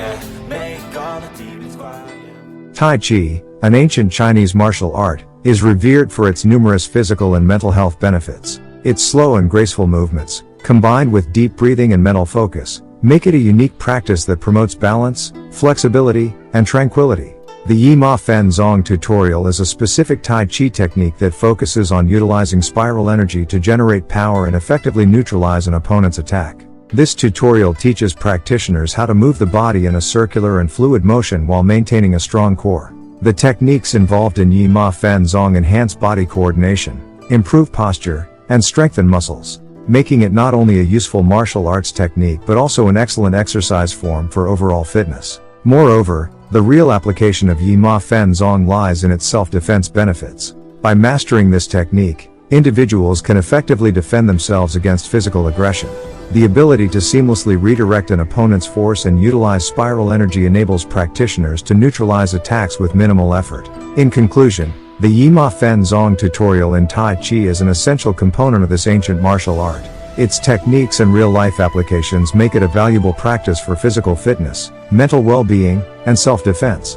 yeah. Make all the demons quiet, yeah. Tai Chi, an ancient Chinese martial art, is revered for its numerous physical and mental health benefits. Its slow and graceful movements, combined with deep breathing and mental focus, make it a unique practice that promotes balance, flexibility, and tranquility. The Ma Fen Zhong tutorial is a specific Tai Chi technique that focuses on utilizing spiral energy to generate power and effectively neutralize an opponent's attack. This tutorial teaches practitioners how to move the body in a circular and fluid motion while maintaining a strong core. The techniques involved in Ma Fen Zhong enhance body coordination, improve posture, and strengthen muscles, making it not only a useful martial arts technique but also an excellent exercise form for overall fitness. Moreover, the real application of Ma Fen Zhong lies in its self-defense benefits. By mastering this technique, individuals can effectively defend themselves against physical aggression. The ability to seamlessly redirect an opponent's force and utilize spiral energy enables practitioners to neutralize attacks with minimal effort. In conclusion, the Ma Fen Zhong tutorial in Tai Chi is an essential component of this ancient martial art. Its techniques and real-life applications make it a valuable practice for physical fitness, mental well-being, and self-defense.